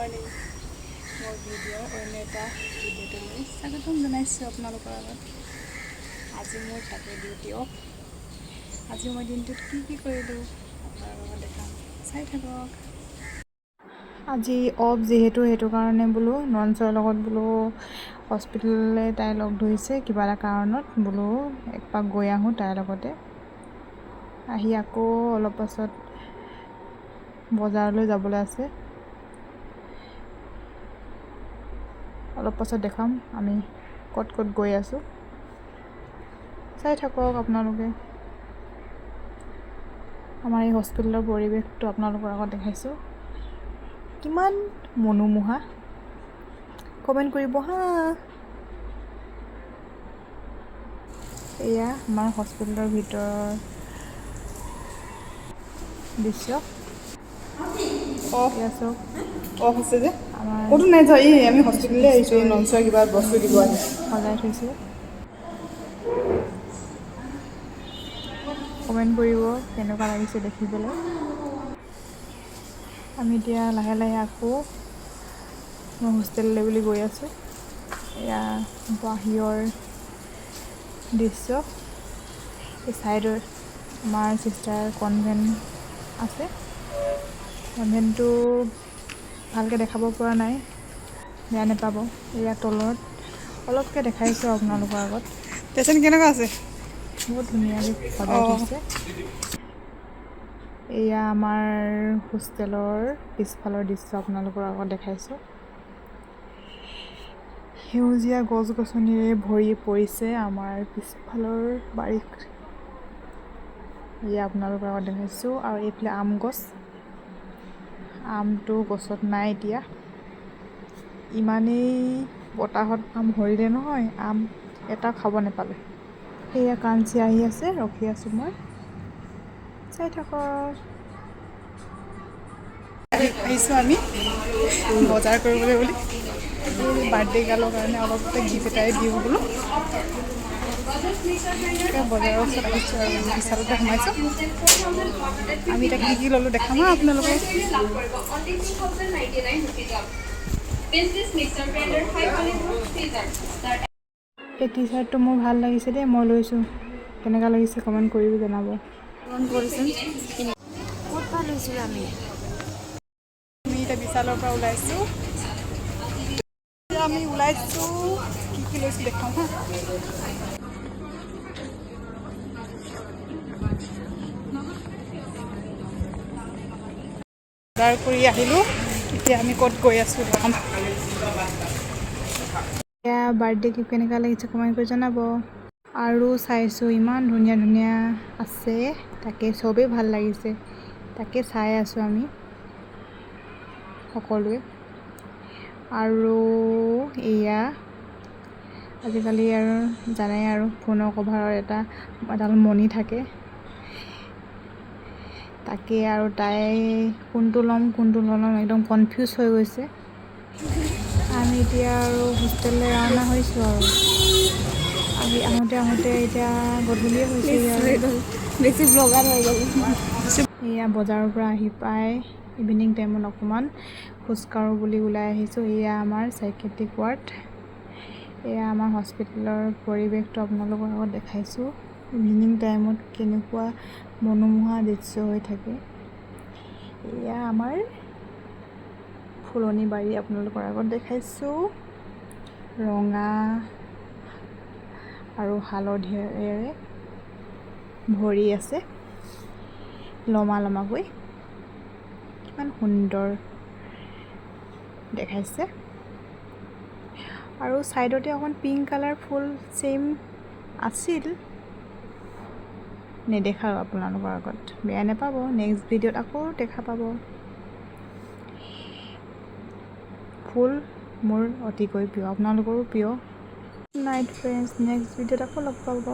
Morning মোৰ video' অন্য এটা ভিডিঅ'টোলৈ স্বাগতম জনাইছোঁ আপোনালোকৰ আগত। আজি মোৰ তাতে ডিউটি অফ। আজি মই দিনটোত কি কৰিলোঁ আপোনালোকৰ লগত দেখাম, চাই থাকক। আজি অফ যিহেতু সেইটো কাৰণে বোলো ননচৰ লগত বোলো হস্পিটেললৈ তাই লগ ধৰিছে কিবা এটা কাৰণত, বোলো একপাক গৈ আহোঁ তাইৰ লগতে। আহি আকৌ অলপ পাছত বজাৰলৈ যাবলৈ আছে। অলপ পাছত দেখাম আমি ক'ত গৈ আছোঁ, চাই থাকক আপোনালোকে। আমাৰ এই হস্পিটেলৰ পৰিৱেশটো আপোনালোকৰ আগত দেখাইছোঁ, কিমান মনোমোহা। কমেণ্ট কৰিব হা। এয়া আমাৰ হস্পিটেলৰ ভিতৰৰ দৃশ্য। অফ আছে যে আমাৰ ক'তো নাই যোৱা। এই আমি কিছু হস্পিটেললৈ আহিছোঁ, এই হিষ্টৰী ননচোৱা কিবা বস্তু দিব আহি। সজাই থৈছে। কমেণ্ট কৰিব কেনেকুৱা লাগিছে দেখি পেলাই। আমি এতিয়া লাহে লাহে আকৌ মই হোষ্টেললৈ বুলি গৈ আছোঁ। এয়া বাহিৰৰ দৃশ্য। এই ছাইডৰ আমাৰ চিষ্টাৰ কনভেণ্ট আছে। কনভেণ্টটো ভালকৈ দেখাব পৰা নাই, বেয়া নাপাব। এয়া তলত অলপকৈ দেখাইছোঁ আপোনালোকৰ আগত। পেচেণ্ট কেনেকুৱা আছে? বহুত ধুনীয়াকৈ সজাই থৈছে। এয়া আমাৰ হোষ্টেলৰ পিছফালৰ দৃশ্য আপোনালোকৰ আগত দেখাইছোঁ। সেউজীয়া গছ গছনিৰে ভৰি পৰিছে আমাৰ পিছফালৰ বাৰীত। এয়া আপোনালোকৰ আগত দেখাইছোঁ। আৰু এইফালে আম গছ, আমটো গছত নাই এতিয়া। ইমানেই বতাহত আম সৰিলে নহয়, আম এটাও খাব নাপালে। সেয়া কাঞ্চি আহি আছে, ৰখি আছোঁ মই, চাই থাকক। আহিছোঁ আমি বজাৰ কৰিবলৈ বুলি। বাৰ্থডে গাৰ্লৰ কাৰণে অলপ গিফ্ট এটাই দিওঁ বোলো। বজাৰৰ ওচৰত আহিছোঁ আৰু বিশালতে সোমাইছোঁ। আমি এতিয়া কি ল'লোঁ দেখাম হা আপোনালোকক। এই টি চাৰ্টটো মোৰ ভাল লাগিছে দেই, মই লৈছোঁ। কেনেকুৱা লাগিছে কমেণ্ট কৰি জনাব। ক'ত পৰা লৈছিলোঁ আমি? এতিয়া বিশালৰ পৰা ওলাইছোঁ। আমি ওলাইছোঁ, কি লৈছোঁ দেখাম হা। বজাৰ কৰি আহিলোঁ, এতিয়া আমি ক'ত গৈ আছোঁ দেখাম। এয়া বাৰ্থডে গিফ্ট কেনেকুৱা লাগিছে কমেণ্ট কৰি জনাব। আৰু চাইছোঁ ইমান ধুনীয়া ধুনীয়া আছে, তাকে চবেই ভাল লাগিছে, তাকে চাই আছোঁ আমি সকলোৱে। আৰু এয়া আজিকালি আৰু জানাই আৰু ফোনৰ কভাৰত এডাল মণি থাকে, তাকে আৰু তাই কোনটো ল'ম একদম কনফিউজ হৈ গৈছে। আমি এতিয়া আৰু হোষ্টেললৈ ৰাওনা হৈছোঁ আৰু আহোঁতে এতিয়া গধূলিয়ে হৈছে। বেছি ব্লগাৰ হৈ গ'ল। এয়া বজাৰৰ পৰা আহি পাই ইভিনিং টাইমত অকণমান খোজকাঢ়োঁ বুলি ওলাই আহিছোঁ। এয়া আমাৰ চাইকেট্ৰিক ৱাৰ্ড। এয়া আমাৰ হস্পিটেলৰ পৰিৱেশটো আপোনালোকৰ আগত দেখাইছোঁ। ইভিনিং টাইমত কেনেকুৱা মনোমোহা দৃশ্য হৈ থাকে। এয়া আমাৰ ফুলনি বাৰী আপোনালোকৰ আগত দেখাইছোঁ। ৰঙা আৰু হালধিৰে ভৰি আছে, লমাকৈ কিমান সুন্দৰ দেখাইছে। আৰু ছাইডতে অকণ পিংক কালাৰ ফুল চেম আছিল, নেদেখাওঁ আপোনালোকৰ আগত, বেয়া নাপাব। নেক্সট ভিডিঅ'ত আকৌ দেখা পাব। ফুল মোৰ অতিকৈ প্ৰিয়, আপোনালোকৰো প্ৰিয়। নাইট ফ্ৰেণ্ডছ, নেক্সট ভিডিঅ'ত আকৌ লগ পাব।